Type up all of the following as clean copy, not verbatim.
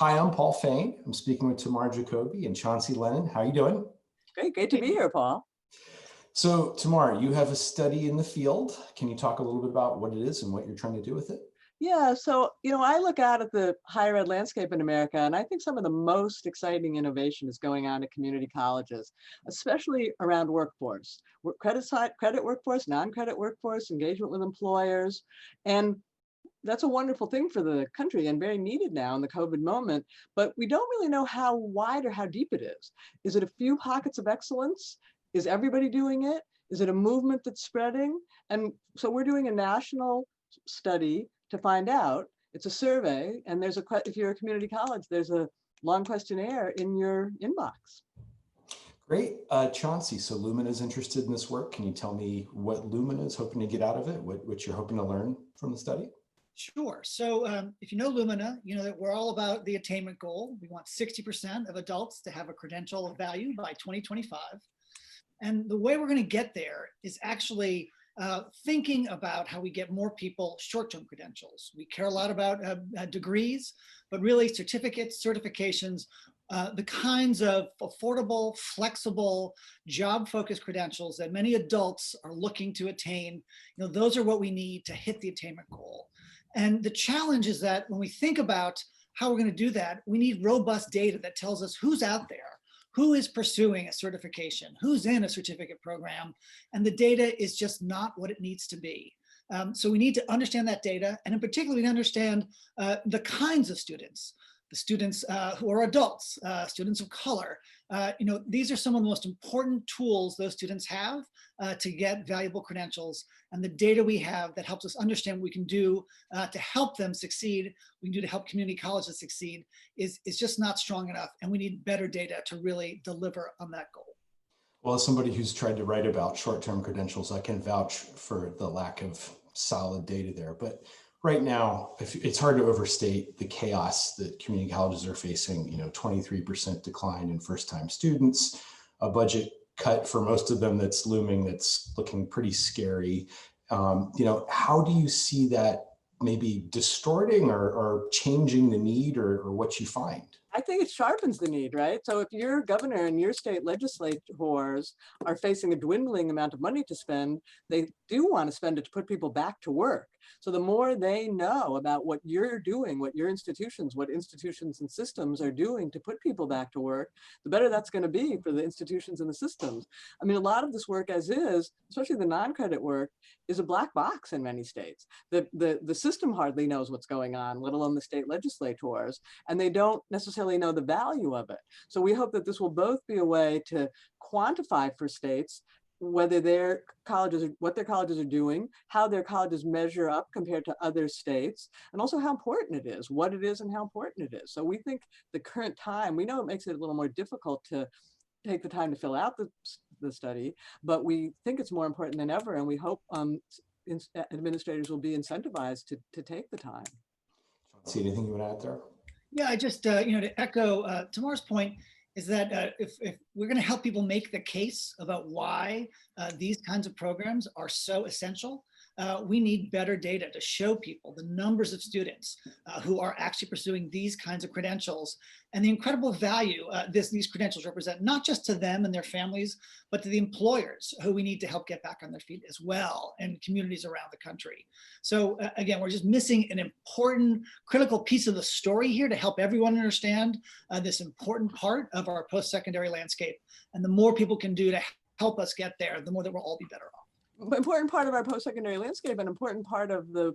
Hi, I'm Paul Fain. I'm speaking with Tamar Jacoby and Chauncy Lennon. How are you doing? Great to be here, Paul. So, Tamar, you have a study in the field. Can you talk a little bit about what it is and what you're trying to do with it? Yeah, so, I look out at the higher ed landscape in America, and I think some of the most exciting innovation is going on at community colleges, especially around workforce, credit workforce, non-credit workforce, engagement with employers. And that's a wonderful thing for the country and very needed now in the COVID moment, but we don't really know how wide or how deep it is. Is it a few pockets of excellence? Is everybody doing it? Is it a movement that's spreading? And so we're doing a national study to find out. It's a survey, and if you're a community college, there's a long questionnaire in your inbox. Great. Chauncey, so Lumina is interested in this work. Can you tell me what Lumina is hoping to get out of it, what you're hoping to learn from the study? Sure. So if you know Lumina, you know that we're all about the attainment goal. We want 60% of adults to have a credential of value by 2025. And the way we're going to get there is actually thinking about how we get more people short-term credentials. We care a lot about degrees, but really certificates, certifications, the kinds of affordable, flexible, job-focused credentials that many adults are looking to attain. Those are what we need to hit the attainment goal. And the challenge is that when we think about how we're going to do that, we need robust data that tells us who's out there, who is pursuing a certification, who's in a certificate program, and the data is just not what it needs to be. So we need to understand that data, and in particular, we need to understand the kinds of students, the students who are adults, students of color. These are some of the most important tools those students have to get valuable credentials, and the data we have that helps us understand what we can do to help them succeed, we can do to help community colleges succeed, is just not strong enough, and we need better data to really deliver on that goal. Well, as somebody who's tried to write about short-term credentials, I can vouch for the lack of solid data there. But right now, it's hard to overstate the chaos that community colleges are facing. 23% decline in first-time students, a budget cut for most of them that's looming, that's looking pretty scary. How do you see that maybe distorting or changing the need or what you find? I think it sharpens the need, right? So if your governor and your state legislators are facing a dwindling amount of money to spend, they do want to spend it to put people back to work. So the more they know about what you're doing, what institutions and systems are doing to put people back to work, the better that's going to be for the institutions and the systems. I mean, a lot of this work as is, especially the non-credit work, is a black box in many states. The system hardly knows what's going on, let alone the state legislators, and they don't necessarily know the value of it. So we hope that this will both be a way to quantify for states whether what their colleges are doing, how their colleges measure up compared to other states, and also how important it is, what it is and how important it is. So we think the current time, we know it makes it a little more difficult to take the time to fill out the study, but we think it's more important than ever, and we hope administrators will be incentivized to take the time. See anything you want to add there? Yeah, I just, to echo Tamar's point, is that if we're going to help people make the case about why these kinds of programs are so essential, we need better data to show people the numbers of students who are actually pursuing these kinds of credentials and the incredible value these credentials represent, not just to them and their families, but to the employers who we need to help get back on their feet as well, and communities around the country. So again, we're just missing an important, critical piece of the story here to help everyone understand this important part of our post-secondary landscape. And the more people can do to help us get there, the more that we'll all be better off. Important part of our post-secondary landscape, an important part of the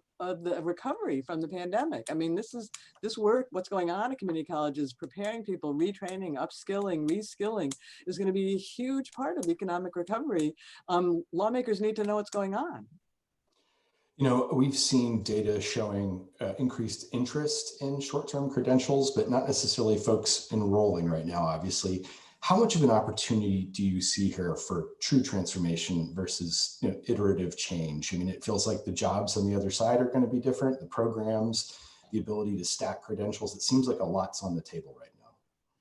recovery from the pandemic. I mean, this work, what's going on at community colleges, preparing people, retraining, upskilling, reskilling, is going to be a huge part of economic recovery. Lawmakers need to know what's going on. We've seen data showing increased interest in short-term credentials, but not necessarily folks enrolling right now, obviously. How much of an opportunity do you see here for true transformation versus iterative change? I mean, it feels like the jobs on the other side are going to be different, the programs, the ability to stack credentials. It seems like a lot's on the table right now.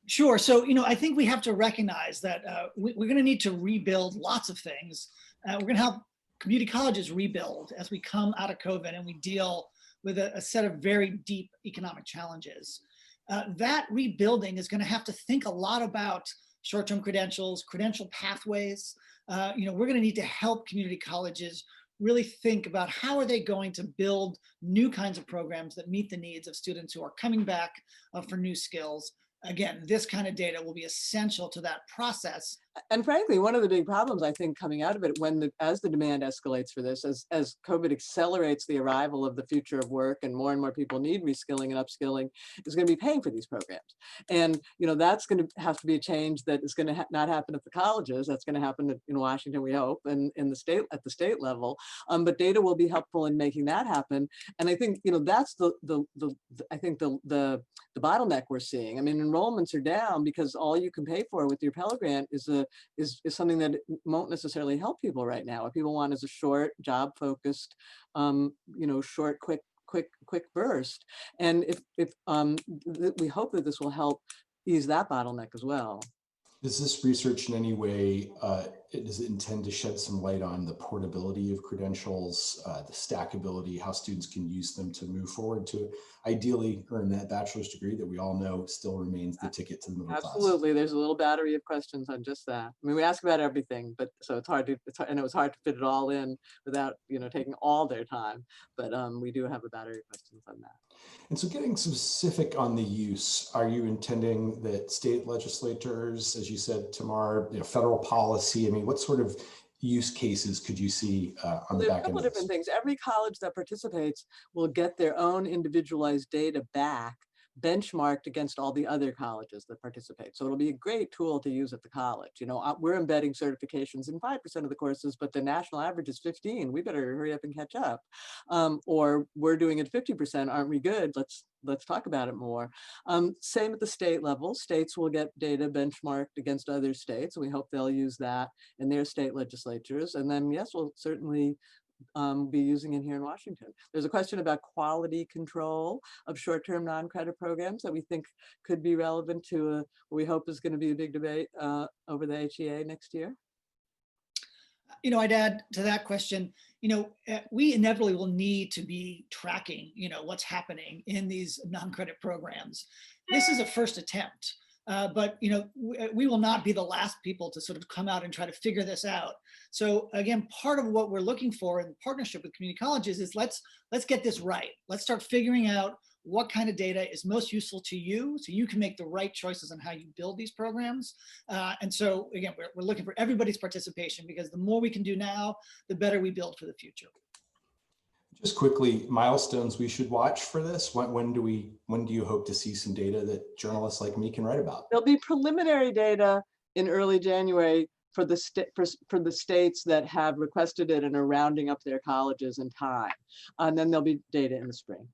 Sure. So, I think we have to recognize that we're going to need to rebuild lots of things. We're going to help community colleges rebuild as we come out of COVID and we deal with a set of very deep economic challenges. That rebuilding is going to have to think a lot about short-term credentials, credential pathways. We're going to need to help community colleges really think about how are they going to build new kinds of programs that meet the needs of students who are coming back for new skills. Again, this kind of data will be essential to that process. And frankly, one of the big problems I think coming out of it, as the demand escalates for this, as COVID accelerates the arrival of the future of work and more people need reskilling and upskilling, is going to be paying for these programs. And that's going to have to be a change that is going to not happen at the colleges. That's going to happen in Washington, we hope, and at the state level. But data will be helpful in making that happen. And I think that's the bottleneck we're seeing. I mean, enrollments are down because all you can pay for with your Pell Grant is something that won't necessarily help people right now. What people want is a short, job-focused, short, quick burst. And if we hope that this will help ease that bottleneck as well. Is this research in any way, does it intend to shed some light on the portability of credentials, the stackability, how students can use them to move forward to ideally earn that bachelor's degree that we all know still remains the ticket to the middle class? Absolutely. There's a little battery of questions on just that. I mean, we ask about everything, but so it was hard to fit it all in without, taking all their time. But we do have a battery of questions on that. And so getting specific on the use, are you intending that state legislators, as you said, Tamar, federal policy, I mean, what sort of use cases could you see on the back end? There are a couple of different things. Every college that participates will get their own individualized data back, benchmarked against all the other colleges that participate. So it'll be a great tool to use at the college. We're embedding certifications in 5% of the courses, but the national average is 15. We better hurry up and catch up. Or we're doing it 50%. Aren't we good? Let's talk about it more. Same at the state level. States will get data benchmarked against other states. And we hope they'll use that in their state legislatures. And then, yes, we'll certainly be using it here in Washington. There's a question about quality control of short-term non-credit programs that we think could be relevant to what we hope is going to be a big debate over the HEA next year. I'd add to that question, we inevitably will need to be tracking, what's happening in these non-credit programs. This is a first attempt. But we will not be the last people to sort of come out and try to figure this out. So again, part of what we're looking for in partnership with community colleges is let's get this right. Let's start figuring out what kind of data is most useful to you so you can make the right choices on how you build these programs. And so again, we're looking for everybody's participation because the more we can do now, the better we build for the future. Just quickly, milestones we should watch for this. When do you hope to see some data that journalists like me can write about? There'll be preliminary data in early January for the states that have requested it and are rounding up their colleges in time. And then there'll be data in the spring.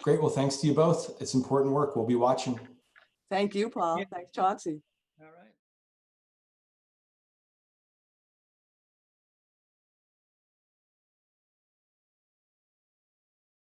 Great. Well, thanks to you both. It's important work. We'll be watching. Thank you, Paul. Thanks, Chauncy.